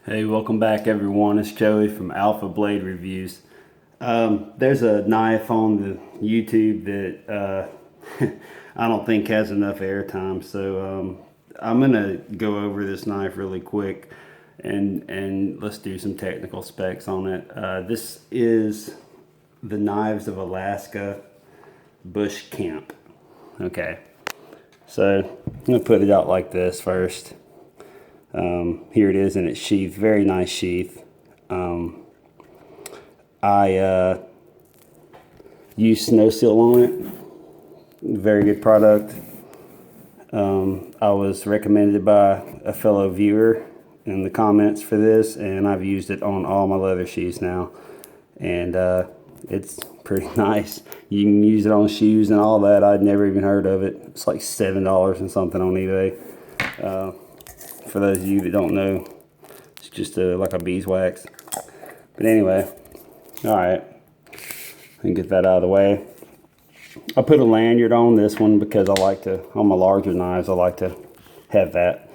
Hey, welcome back everyone. It's Joey from Alpha Blade Reviews. There's a knife on the YouTube that I don't think has enough airtime, so I'm gonna go over this knife really quick and let's do some technical specs on it. This is the Knives of Alaska Bush Camp. Okay, so I'm gonna put it out like this first. Here it is in its sheath, very nice sheath. I use Snow Seal on it, very good product. I was recommended by a fellow viewer in the comments for this, and I've used it on all my leather sheaths now, and it's pretty nice. You can use it on shoes and all that. I'd never even heard of it. It's like $7 and something on eBay. For those of you that don't know, it's just like a beeswax. But anyway, all right, I can get that out of the way. I put a lanyard on this one because I like to, on my larger knives, I like to have that.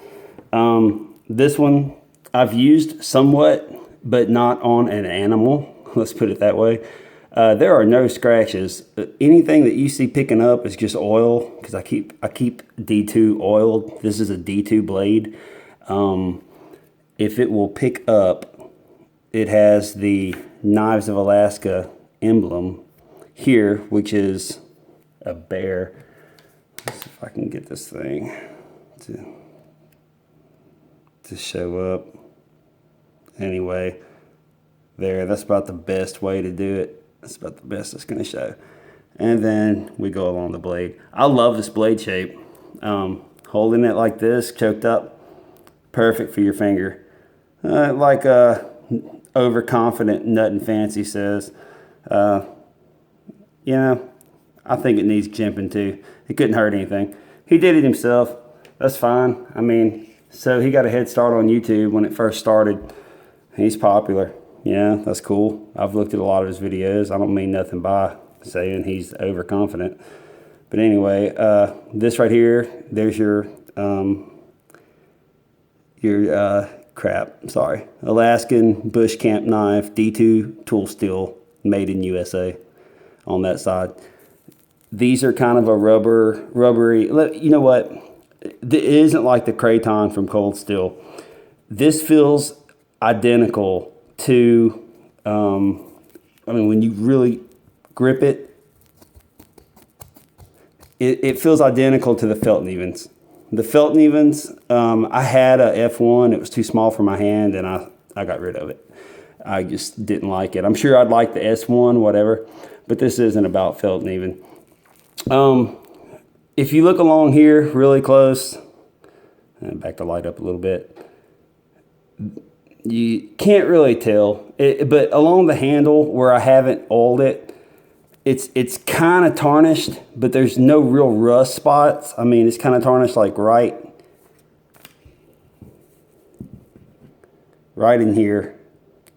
This one I've used somewhat, but not on an animal. Let's put it that way. There are no scratches. Anything that you see picking up is just oil, because I keep D2 oiled. This is a D2 blade. If it will pick up, it has the Knives of Alaska emblem here, which is a bear. Let's see if I can get this thing to show up. Anyway, there, that's about the best way to do it. That's about the best it's going to show. And then we go along the blade. I love this blade shape. Holding it like this, choked up, perfect for your finger. Like overconfident Nut and Fancy says, you know, I think it needs jimping too. It couldn't hurt anything. He did it himself. That's fine. I mean, so he got a head start on YouTube when it first started. He's popular. Yeah, that's cool. I've looked at a lot of his videos. I don't mean nothing by saying he's overconfident. But anyway, this right here, there's your Alaskan Bush Camp knife, D2 tool steel, made in USA on that side. These are kind of a rubbery, you know what? It isn't like the Kraton from Cold Steel. This feels identical to, I mean, when you really grip it, it feels identical to the Feltnevens. The Feltnevens, I had a F1. It was too small for my hand, and I got rid of it. I just didn't like it. I'm sure I'd like the S1, whatever, but this isn't about Feltneven. If you look along here really close, and back the light up a little bit, you can't really tell, but along the handle where I haven't oiled it, it's kind of tarnished, but there's no real rust spots. I mean, it's kind of tarnished like right in here,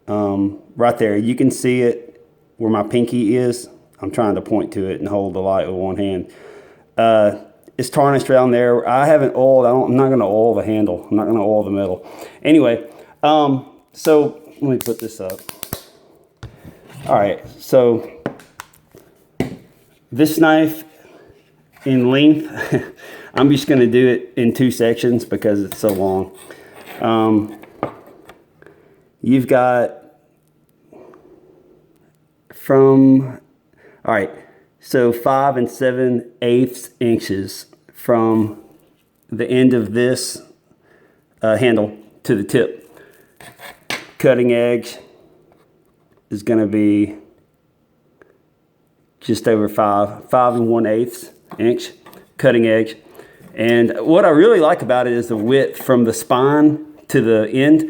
right there. You can see it where my pinky is. I'm trying to point to it and hold the light with one hand. It's tarnished around there. I haven't oiled. I'm not going to oil the handle. I'm not going to oil the metal. Anyway, so let me put this up. All right, so this knife in length, I'm just going to do it in 2 sections because it's so long. You've got all right, so 5 7/8 inches from the end of this handle to the tip. Cutting edge is going to be just over 5 1/8 inch cutting edge. And what I really like about it is the width from the spine to the end.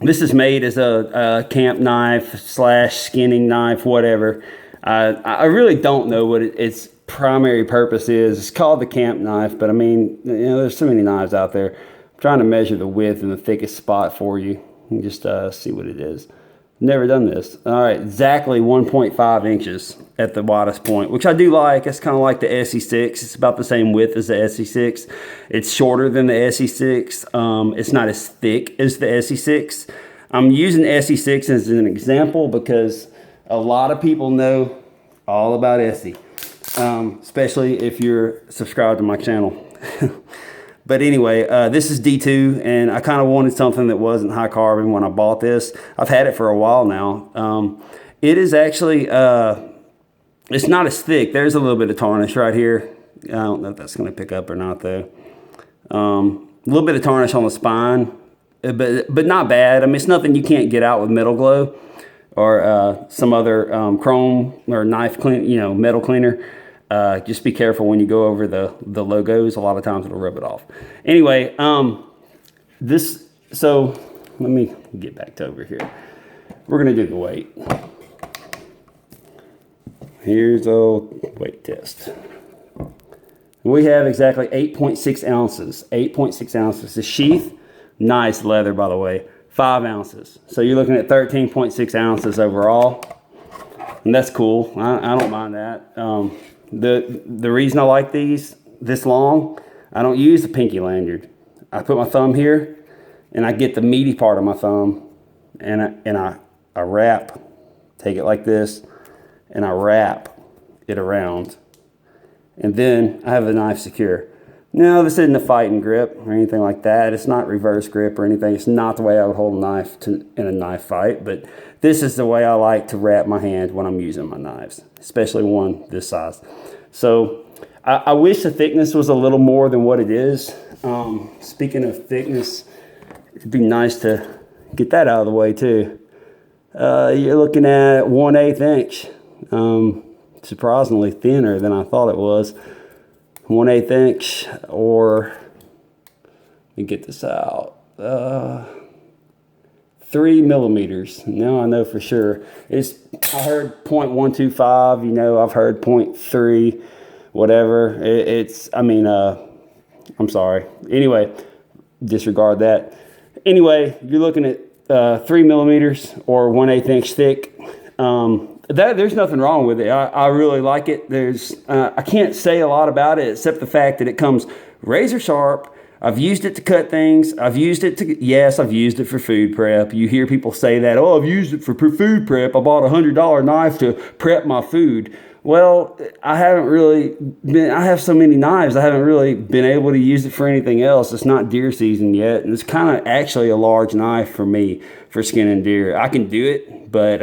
This is made as a camp knife / skinning knife, whatever. I really don't know what its primary purpose is. It's called the camp knife, but I mean, you know, there's so many knives out there. I'm trying to measure the width and the thickest spot for you and just see what it is. Never done this. All right, exactly 1.5 inches at the widest point, which I do like. It's kind of like the SE6. It's about the same width as the SE6. It's shorter than the SE6. It's not as thick as the SE6. I'm using SE6 as an example because a lot of people know all about SE, especially if you're subscribed to my channel. But anyway, this is D2, and I kind of wanted something that wasn't high carbon when I bought this. I've had it for a while now. It is actually, it's not as thick. There's a little bit of tarnish right here. I don't know if that's going to pick up or not, though. A little bit of tarnish on the spine, but not bad. I mean, it's nothing you can't get out with Metal Glow or some other chrome or knife clean, metal cleaner. Just be careful when you go over the logos. A lot of times it'll rub it off. Anyway, so let me get back to over here. We're gonna do the weight. Here's a weight test. We have exactly 8.6 ounces. 8.6 ounces. The sheath, nice leather, by the way. 5 ounces. So you're looking at 13.6 ounces overall. And that's cool. I don't mind that. The reason I like these this long, I don't use the pinky lanyard. I put my thumb here, and I get the meaty part of my thumb, and I wrap, take it like this, and I wrap it around, and then I have the knife secure. Now, this isn't a fighting grip or anything like that. It's not reverse grip or anything. It's not the way I would hold a knife in a knife fight, but this is the way I like to wrap my hand when I'm using my knives, especially one this size. So I wish the thickness was a little more than what it is. Speaking of thickness, it'd be nice to get that out of the way too. You're looking at 1/8 inch. Surprisingly thinner than I thought it was. 1/8 inch, or let me get this out. 3 millimeters. Now I know for sure. I heard 0.125. I've heard 0.3, whatever. I'm sorry. Anyway, disregard that. Anyway, you're looking at 3 millimeters or 1/8 inch thick. There's nothing wrong with it. I really like it. I can't say a lot about it except the fact that it comes razor sharp. I've used it to cut things. I've used it for food prep. You hear people say that, oh, I've used it for food prep. I bought a $100 knife to prep my food. Well, I have so many knives, I haven't really been able to use it for anything else. It's not deer season yet, and it's kind of actually a large knife for me for skinning deer. I can do it, but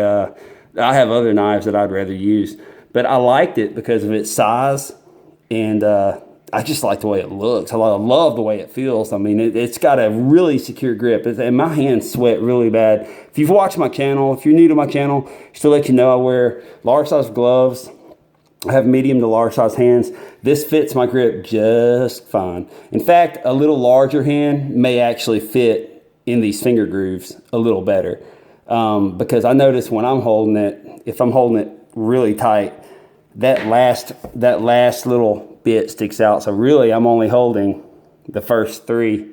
I have other knives that I'd rather use. But I liked it because of its size, and I just like the way it looks. I love the way it feels. I mean, it's got a really secure grip, and my hands sweat really bad. If you've watched my channel, if you're new to my channel, just to let you know, I wear large size gloves. I have medium to large size hands. This fits my grip just fine. In fact, a little larger hand may actually fit in these finger grooves a little better. Because I notice when I'm holding it, if I'm holding it really tight, that last little bit sticks out. So really, I'm only holding the first 3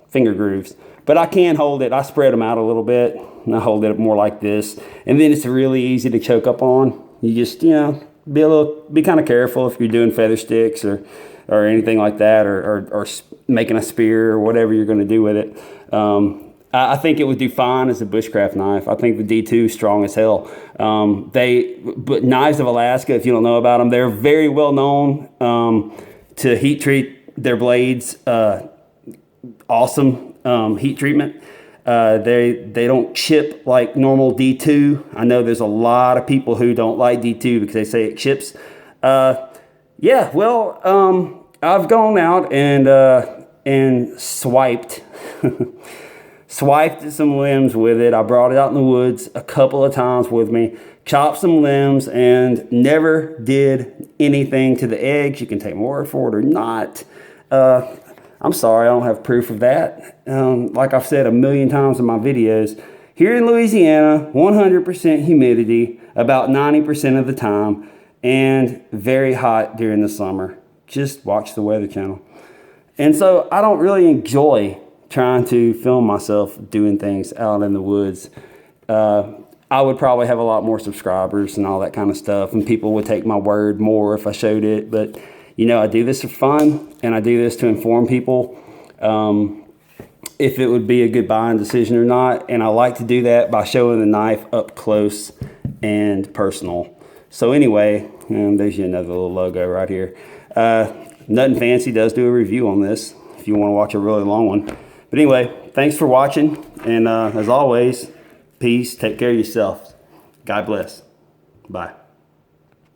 finger grooves. But I can hold it. I spread them out a little bit, and I hold it more like this. And then it's really easy to choke up on. You just, be kind of careful if you're doing feather sticks or anything like that, or making a spear or whatever you're going to do with it. I think it would do fine as a bushcraft knife. I think the D2 is strong as hell. But Knives of Alaska, if you don't know about them, they're very well known to heat treat their blades. Awesome heat treatment. They don't chip like normal D2. I know there's a lot of people who don't like D2 because they say it chips. I've gone out and swiped swiped some limbs with it. I brought it out in the woods a couple of times with me, chopped some limbs, and never did anything to the eggs. You can take my word for it or not. I'm sorry, I don't have proof of that. Like I've said a million times in my videos, here in Louisiana, 100% humidity about 90% of the time, and very hot during the summer. Just watch the Weather Channel. And so I don't really enjoy trying to film myself doing things out in the woods. I would probably have a lot more subscribers and all that kind of stuff, and people would take my word more if I showed it. But, you know, I do this for fun, and I do this to inform people if it would be a good buying decision or not. And I like to do that by showing the knife up close and personal. So anyway, there's another little logo right here. Nothing Fancy does do a review on this if you want to watch a really long one. But anyway, thanks for watching, and as always, peace, take care of yourself. God bless. Bye.